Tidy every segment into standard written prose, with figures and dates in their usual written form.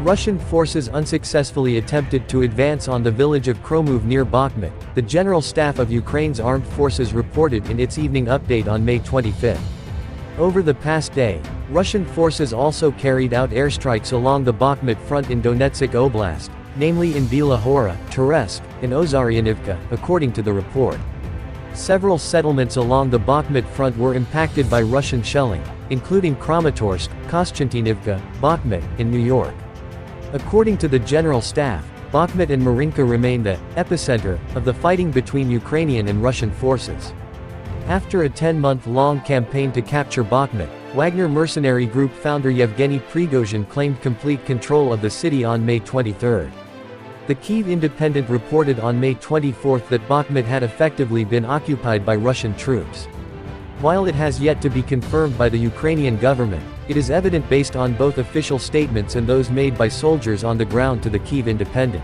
Russian forces unsuccessfully attempted to advance on the village of Khromove near Bakhmut, the General Staff of Ukraine's armed forces reported in its evening update on May 25. Over the past day, Russian forces also carried out airstrikes along the Bakhmut front in Donetsk Oblast, namely in Bila Hora, Toretsk, and Ozarianivka, according to the report. Several settlements along the Bakhmut front were impacted by Russian shelling, including Kramatorsk, Kostiantynivka, Bakhmut, and New York. According to the General Staff, Bakhmut and Marinka remain the epicenter of the fighting between Ukrainian and Russian forces. After a 10-month-long campaign to capture Bakhmut, Wagner mercenary group founder Yevgeny Prigozhin claimed complete control of the city on May 23. The Kyiv Independent reported on May 24 that Bakhmut had effectively been occupied by Russian troops. While it has yet to be confirmed by the Ukrainian government, it is evident based on both official statements and those made by soldiers on the ground to the Kyiv Independent.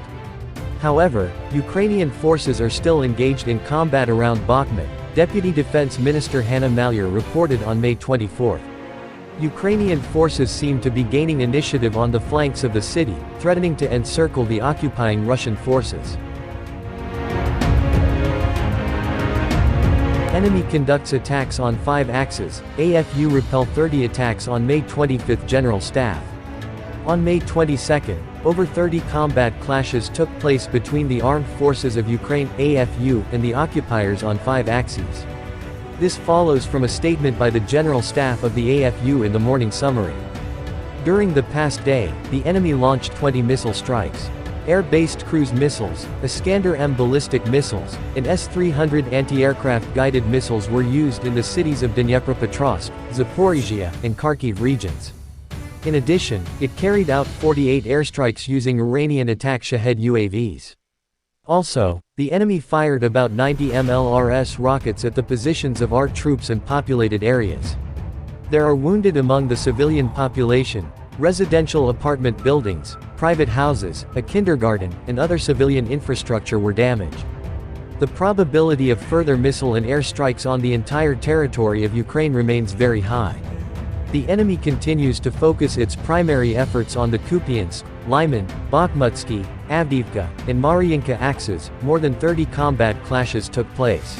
However, Ukrainian forces are still engaged in combat around Bakhmut, Deputy Defense Minister Hanna Maliar reported on May 24. Ukrainian forces seem to be gaining initiative on the flanks of the city, threatening to encircle the occupying Russian forces. Enemy conducts attacks on 5 axes, AFU repel 30 attacks on May 25, General Staff. On May 22, over 30 combat clashes took place between the armed forces of Ukraine, AFU, and the occupiers on 5 axes. This follows from a statement by the General Staff of the AFU in the morning summary. During the past day, the enemy launched 20 missile strikes. Air-based cruise missiles, Iskander-M ballistic missiles, and S-300 anti-aircraft guided missiles were used in the cities of Dnipropetrovsk, Zaporizhia, and Kharkiv regions. In addition, it carried out 48 airstrikes using Iranian attack Shahed UAVs. Also, the enemy fired about 90 MLRS rockets at the positions of our troops and populated areas. There are wounded among the civilian population. Residential apartment buildings, private houses, a kindergarten, and other civilian infrastructure were damaged. The probability of further missile and air strikes on the entire territory of Ukraine remains very high. The enemy continues to focus its primary efforts on the Kupiansk, Lyman, Bakhmutsky, Avdiivka, and Marinka axes. More than 30 combat clashes took place.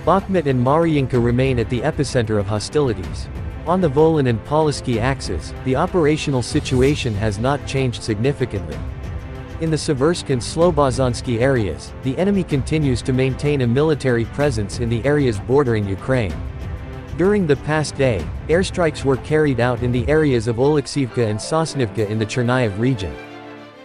Bakhmut and Marinka remain at the epicenter of hostilities. On the Volyn and Polsky axes, the operational situation has not changed significantly. In the Seversk and Slobozhansky areas, the enemy continues to maintain a military presence in the areas bordering Ukraine. During the past day, airstrikes were carried out in the areas of Oleksivka and Sosnivka in the Chernihiv region.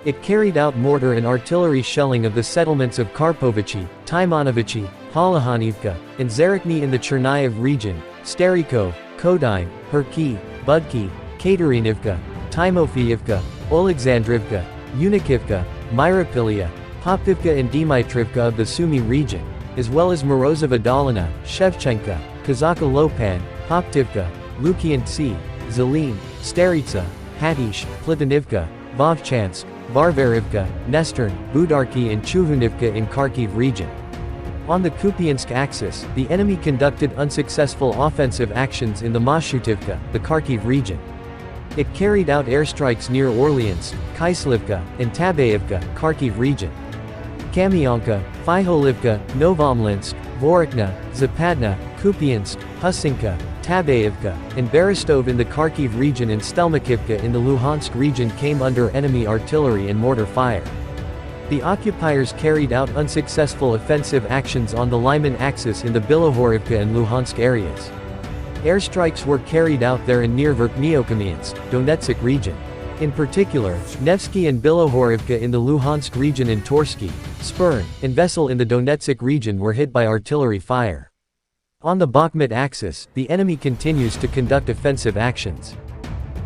It carried out mortar and artillery shelling of the settlements of Karpovichi, Timonovichi, Palahanivka, and Zarikny in the Chernihiv region, Starykov, Kodyme, Herky, Budki, Katarinivka, Timofeyivka, Oleksandrivka, Unikivka, Myropilya, Popivka and Dmitrivka of the Sumy region, as well as Morozova Dolina, Shevchenka, Kazaka Lopan, Poptivka, Lukiantsy, Zelin, Staritsa, Hatish, Platonivka, Vovchansk, Varvarivka, Nestern, Budarki and Chuhunivka in Kharkiv region. On the Kupiansk axis, the enemy conducted unsuccessful offensive actions in the Mashutivka, the Kharkiv region. It carried out airstrikes near Orleans, Kyslivka, and Tabayevka, Kharkiv region. Kamyanka, Fyholivka, Novomlinsk, Vorokna, Zapadna, Kupiansk, Husinka, Tabayevka, and Berestov in the Kharkiv region and Stelmakivka in the Luhansk region came under enemy artillery and mortar fire. The occupiers carried out unsuccessful offensive actions on the Lyman axis in the Bilohorivka and Luhansk areas. Airstrikes were carried out there and near Verkhnyokamyansk, Donetsk region. In particular, Nevsky and Bilohorivka in the Luhansk region and Torsky, Spern, and Vesel in the Donetsk region were hit by artillery fire. On the Bakhmut axis, the enemy continues to conduct offensive actions.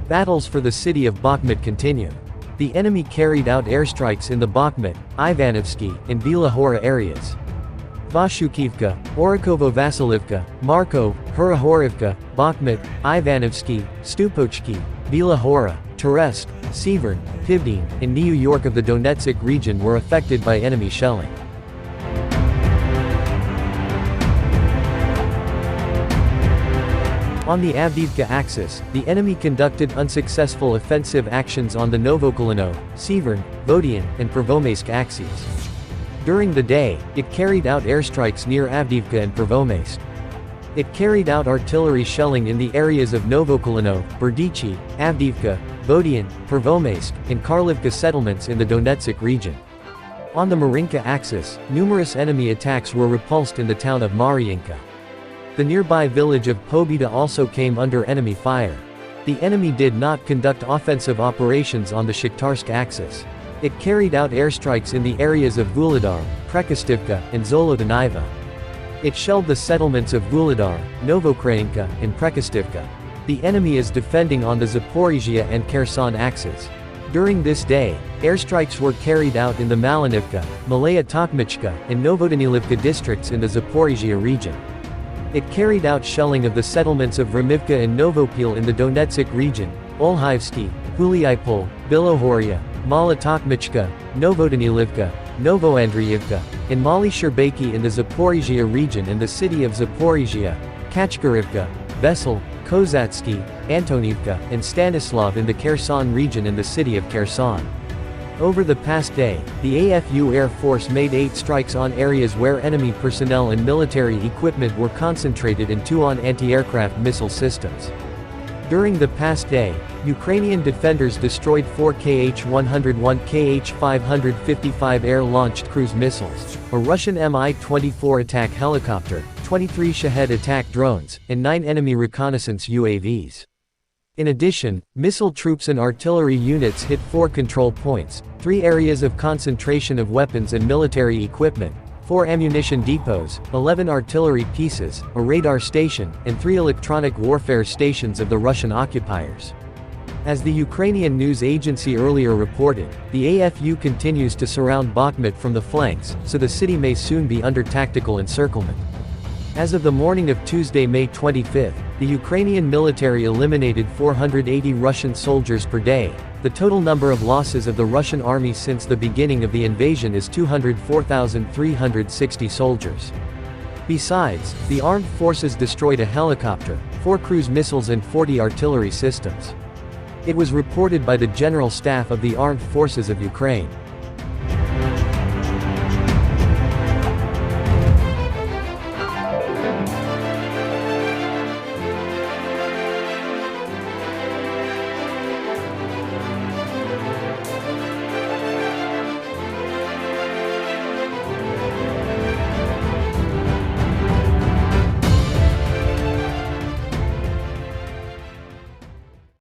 Battles for the city of Bakhmut continue. The enemy carried out airstrikes in the Bakhmut, Ivanovsky, and Bila Hora areas. Vashukivka, Orikovo-Vasilivka, Markov, Hurahorivka, Bakhmut, Ivanovsky, Stupochki, Bila Hora, Toretsk, Severn, Pivdin, and New York of the Donetsk region were affected by enemy shelling. On the Avdiivka axis, the enemy conducted unsuccessful offensive actions on the Novokolino, Severn, Vodian, and Pervomaysk axes. During the day, it carried out airstrikes near Avdiivka and Pervomaysk. It carried out artillery shelling in the areas of Novokolino, Berdichi, Avdiivka, Vodian, Pervomaysk, and Karlivka settlements in the Donetsk region. On the Marinka axis, numerous enemy attacks were repulsed in the town of Marinka. The nearby village of Pobeda also came under enemy fire. The enemy did not conduct offensive operations on the Shakhtarsk axis. It carried out airstrikes in the areas of Vuhledar, Prekostivka, and Zolotonovo. It shelled the settlements of Vuhledar, Novokrainka, and Prekostivka. The enemy is defending on the Zaporizhia and Kherson axes. During this day, airstrikes were carried out in the Malinivka, Malaya Tokhmichka, and Novodanilivka districts in the Zaporizhia region. It carried out shelling of the settlements of Ramivka and Novopil in the Donetsk region, Olhivsky, Huliaipol, Bila Hora, Mala Tokhmichka, Novodanilivka, Novoandriivka, and Mali Sherbaki in the Zaporizhia region and the city of Zaporizhia, Kachkarivka, Vesel, Kozatsky, Antonivka, and Stanislav in the Kherson region and the city of Kherson. Over the past day, the AFU Air Force made 8 strikes on areas where enemy personnel and military equipment were concentrated and 2 on anti-aircraft missile systems. During the past day, Ukrainian defenders destroyed 4 Kh-101 Kh-555 air-launched cruise missiles, a Russian Mi-24 attack helicopter, 23 Shahed attack drones, and 9 enemy reconnaissance UAVs. In addition, missile troops and artillery units hit 4 control points, 3 areas of concentration of weapons and military equipment, 4 ammunition depots, 11 artillery pieces, a radar station, and 3 electronic warfare stations of the Russian occupiers. As the Ukrainian news agency earlier reported, the AFU continues to surround Bakhmut from the flanks, so the city may soon be under tactical encirclement. As of the morning of Tuesday, May 25, the Ukrainian military eliminated 480 Russian soldiers per day. The total number of losses of the Russian army since the beginning of the invasion is 204,360 soldiers. Besides, the armed forces destroyed a helicopter, 4 cruise missiles and 40 artillery systems. It was reported by the General Staff of the Armed Forces of Ukraine.